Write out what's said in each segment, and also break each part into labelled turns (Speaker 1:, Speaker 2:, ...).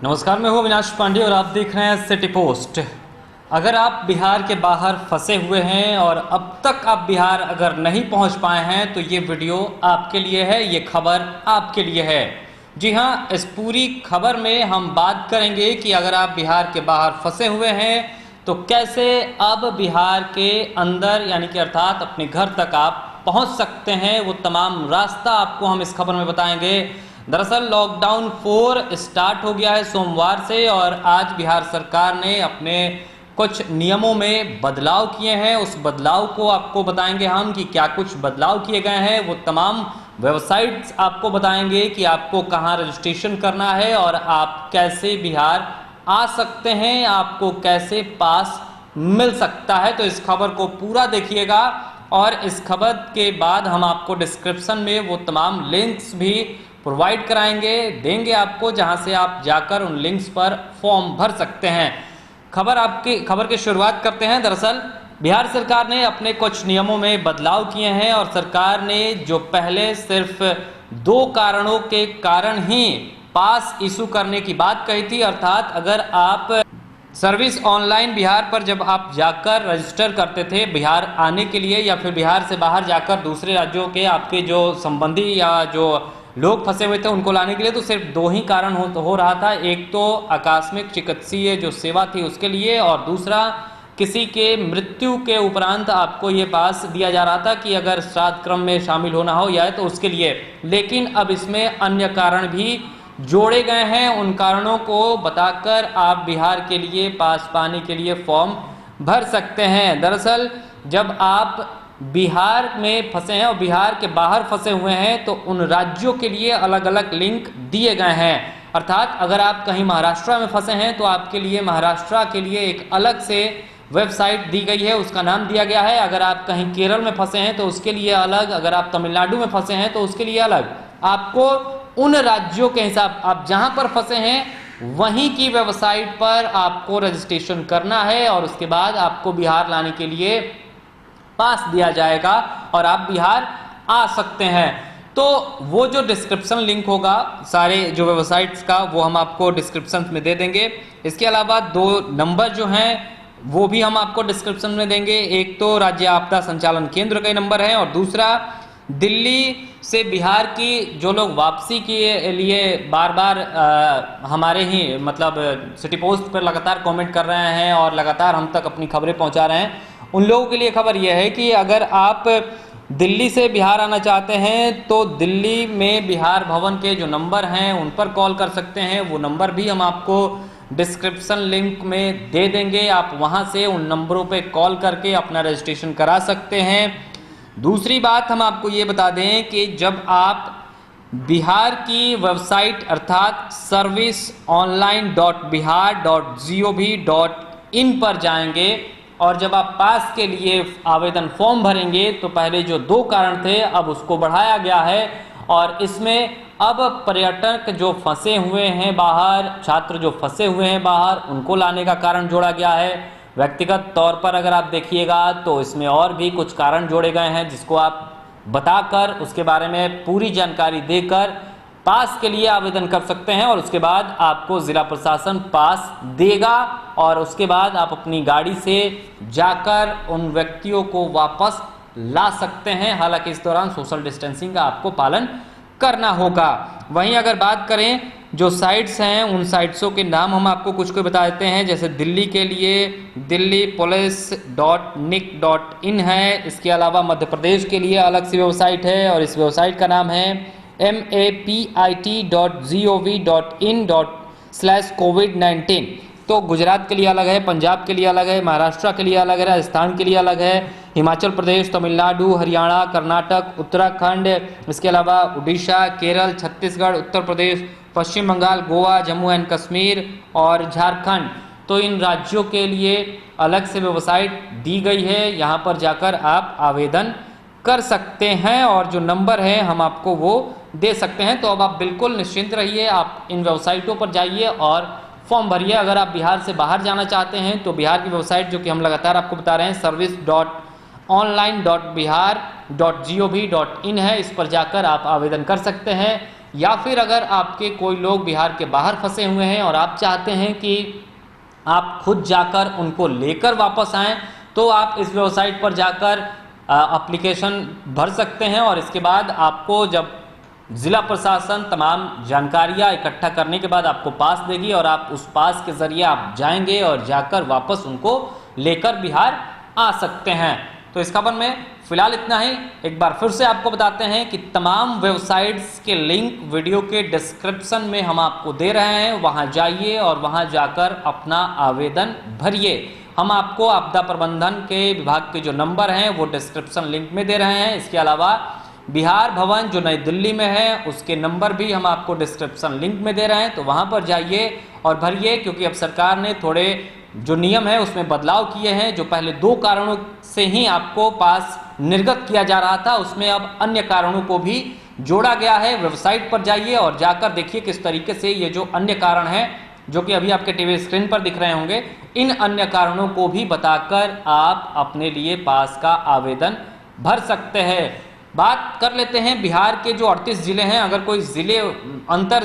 Speaker 1: नमस्कार, मैं हूं अविनाश पांडे और आप देख रहे हैं सिटी पोस्ट। अगर आप बिहार के बाहर फंसे हुए हैं और अब तक आप बिहार अगर नहीं पहुंच पाए हैं तो ये वीडियो आपके लिए है, ये खबर आपके लिए है। जी हां, इस पूरी खबर में हम बात करेंगे कि अगर आप बिहार के बाहर फंसे हुए हैं तो कैसे अब बिहार के अंदर यानी कि अर्थात अपने घर तक आप पहुंच सकते हैं। वो तमाम रास्ता आपको हम इस खबर में बताएंगे। दरअसल लॉकडाउन 4 स्टार्ट हो गया है सोमवार से और आज बिहार सरकार ने अपने कुछ नियमों में बदलाव किए हैं। उस बदलाव को आपको बताएंगे हम कि क्या कुछ बदलाव किए गए हैं। वो तमाम वेबसाइट्स आपको बताएंगे कि आपको कहां रजिस्ट्रेशन करना है और आप कैसे बिहार आ सकते हैं, आपको कैसे पास मिल सकता है। तो इस खबर को पूरा देखिएगा और इस खबर के बाद हम आपको डिस्क्रिप्शन में वो तमाम लिंक्स भी प्रोवाइड कराएंगे, देंगे आपको, जहां से आप जाकर उन लिंक्स पर फॉर्म भर सकते हैं। खबर की शुरुआत करते हैं। दरअसल बिहार सरकार ने अपने कुछ नियमों में बदलाव किए हैं और सरकार ने जो पहले सिर्फ 2 कारणों के कारण ही पास इशू करने की बात कही थी, अर्थात अगर आप सर्विस ऑनलाइन बिहार पर जब आप जाकर रजिस्टर करते थे बिहार आने के लिए या फिर बिहार से बाहर जाकर दूसरे राज्यों के आपके जो संबंधी या जो लोग फंसे हुए थे उनको लाने के लिए, तो सिर्फ 2 ही कारण हो रहा था। एक तो आकस्मिक चिकित्सीय जो सेवा थी उसके लिए और दूसरा किसी के मृत्यु के उपरांत आपको ये पास दिया जा रहा था कि अगर श्राद्ध क्रम में शामिल होना हो या तो उसके लिए। लेकिन अब इसमें अन्य कारण भी जोड़े गए हैं। उन कारणों को बताकर आप बिहार के लिए पास पाने के लिए फॉर्म भर सकते हैं। दरअसल जब आप बिहार में फंसे हैं और बिहार के बाहर फंसे हुए हैं तो उन राज्यों के लिए अलग अलग लिंक दिए गए हैं। अर्थात अगर आप कहीं महाराष्ट्र में फंसे हैं तो आपके लिए महाराष्ट्र के लिए एक अलग से वेबसाइट दी गई है, उसका नाम दिया गया है। अगर आप कहीं केरल में फंसे हैं तो उसके लिए अलग, अगर आप तमिलनाडु में फंसे हैं तो उसके लिए अलग। आपको उन राज्यों के हिसाब आप जहां पर फंसे हैं वहीं की वेबसाइट पर आपको रजिस्ट्रेशन करना है और उसके बाद आपको बिहार लाने के लिए पास दिया जाएगा और आप बिहार आ सकते हैं। तो वो जो डिस्क्रिप्शन लिंक होगा सारे जो वेबसाइट्स का वो हम आपको डिस्क्रिप्शन में दे देंगे। इसके अलावा 2 नंबर जो हैं वो भी हम आपको डिस्क्रिप्शन में देंगे। एक तो राज्य आपदा संचालन केंद्र का नंबर है और दूसरा दिल्ली से बिहार की जो लोग वापसी के लिए बार बार हमारे ही मतलब सिटी पोस्ट पर लगातार कमेंट कर रहे हैं और लगातार हम तक अपनी खबरें पहुंचा रहे हैं, उन लोगों के लिए खबर यह है कि अगर आप दिल्ली से बिहार आना चाहते हैं तो दिल्ली में बिहार भवन के जो नंबर हैं उन पर कॉल कर सकते हैं। वो नंबर भी हम आपको डिस्क्रिप्शन लिंक में दे देंगे। आप वहां से उन नंबरों पे कॉल करके अपना रजिस्ट्रेशन करा सकते हैं। दूसरी बात हम आपको ये बता दें कि जब आप बिहार की वेबसाइट अर्थात serviceonline.bihar.gov.in पर जाएंगे और जब आप पास के लिए आवेदन फॉर्म भरेंगे तो पहले जो 2 कारण थे अब उसको बढ़ाया गया है और इसमें अब पर्यटक जो फंसे हुए हैं बाहर, छात्र जो फंसे हुए हैं बाहर, उनको लाने का कारण जोड़ा गया है। व्यक्तिगत तौर पर अगर आप देखिएगा तो इसमें और भी कुछ कारण जोड़े गए हैं जिसको आप बताकर उसके बारे में पूरी जानकारी देकर पास के लिए आवेदन कर सकते हैं और उसके बाद आपको जिला प्रशासन पास देगा और उसके बाद आप अपनी गाड़ी से जाकर उन व्यक्तियों को वापस ला सकते हैं। हालांकि इस दौरान सोशल डिस्टेंसिंग का आपको पालन करना होगा। वहीं अगर बात करें जो साइट्स हैं उन साइट्सों के नाम हम आपको कुछ को बता देते हैं। जैसे दिल्ली के लिए delhipolice.nic.in है। इसके अलावा मध्य प्रदेश के लिए अलग सी वेबसाइट है और इस वेबसाइट का नाम है mapit.gov.in/covid19। तो गुजरात के लिए अलग है, पंजाब के लिए अलग है, महाराष्ट्र के लिए अलग है, राजस्थान के लिए अलग है, हिमाचल प्रदेश, तमिलनाडु, हरियाणा, कर्नाटक, उत्तराखंड, इसके अलावा उड़ीसा, केरल, छत्तीसगढ़, उत्तर प्रदेश, पश्चिम बंगाल, गोवा, जम्मू एंड कश्मीर और झारखंड। तो इन राज्यों के लिए अलग से वेबसाइट दी गई है, यहाँ पर जाकर आप आवेदन कर सकते हैं और जो नंबर है हम आपको वो दे सकते हैं। तो अब आप बिल्कुल निश्चिंत रहिए, आप इन वेबसाइटों पर जाइए और फॉर्म भरिए। अगर आप बिहार से बाहर जाना चाहते हैं तो बिहार की वेबसाइट जो कि हम लगातार आपको बता रहे हैं service.online.bihar.gov.in है, इस पर जाकर आप आवेदन कर सकते हैं। या फिर अगर आपके कोई लोग बिहार के बाहर फंसे हुए हैं और आप चाहते हैं कि आप खुद जाकर उनको लेकर वापस आएं, तो आप इस वेबसाइट पर जाकर एप्लीकेशन भर सकते हैं और इसके बाद आपको जब जिला प्रशासन तमाम जानकारियां इकट्ठा करने के बाद आपको पास देगी और आप उस पास के जरिए आप जाएंगे और जाकर वापस उनको लेकर बिहार आ सकते हैं। तो इस खबर में फिलहाल इतना ही। एक बार फिर से आपको बताते हैं कि तमाम वेबसाइट्स के लिंक वीडियो के डिस्क्रिप्शन में हम आपको दे रहे हैं, वहां जाइए और वहां जाकर अपना आवेदन भरिए। हम आपको आपदा प्रबंधन के विभाग के जो नंबर हैं वो डिस्क्रिप्शन लिंक में दे रहे हैं। इसके अलावा बिहार भवन जो नई दिल्ली में है उसके नंबर भी हम आपको डिस्क्रिप्शन लिंक में दे रहे हैं, तो वहां पर जाइए और भरिए, क्योंकि अब सरकार ने थोड़े जो नियम है उसमें बदलाव किए हैं। जो पहले 2 कारणों से ही आपको पास निर्गत किया जा रहा था, उसमें अब अन्य कारणों को भी जोड़ा गया है। वेबसाइट पर जाइए और जाकर देखिए किस तरीके से ये जो अन्य कारण है जो कि अभी आपके टीवी स्क्रीन पर दिख रहे होंगे, इन अन्य कारणों को भी बताकर आप अपने लिए पास का आवेदन भर सकते हैं। बात कर लेते हैं बिहार के जो 38 जिले हैं। अगर कोई जिले अंतर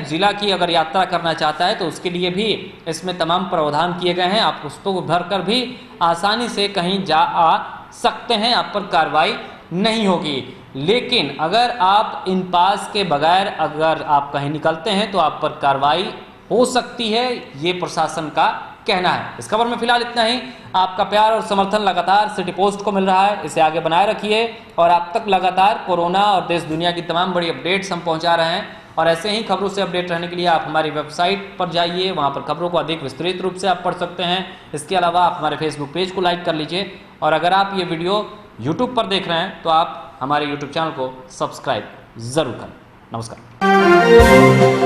Speaker 1: जिला की अगर यात्रा करना चाहता है तो उसके लिए भी इसमें तमाम प्रावधान किए गए हैं। आप उसको भरकर भी आसानी से कहीं जा आ सकते हैं, आप पर कार्रवाई नहीं होगी। लेकिन अगर आप इन पास के बगैर अगर आप कहीं निकलते हैं तो आप पर कार्रवाई हो सकती है, ये प्रशासन का कहना है। इस खबर में फिलहाल इतना ही। आपका प्यार और समर्थन लगातार सिटी पोस्ट को मिल रहा है, इसे आगे बनाए रखिए और आप तक लगातार कोरोना और देश दुनिया की तमाम बड़ी अपडेट्स हम पहुंचा रहे हैं। और ऐसे ही खबरों से अपडेट रहने के लिए आप हमारी वेबसाइट पर जाइए, वहां पर खबरों को अधिक विस्तृत रूप से आप पढ़ सकते हैं। इसके अलावा आप हमारे फेसबुक पेज को लाइक कर लीजिए और अगर आप ये वीडियो यूट्यूब पर देख रहे हैं तो आप हमारे यूट्यूब चैनल को सब्सक्राइब जरूर करें। नमस्कार।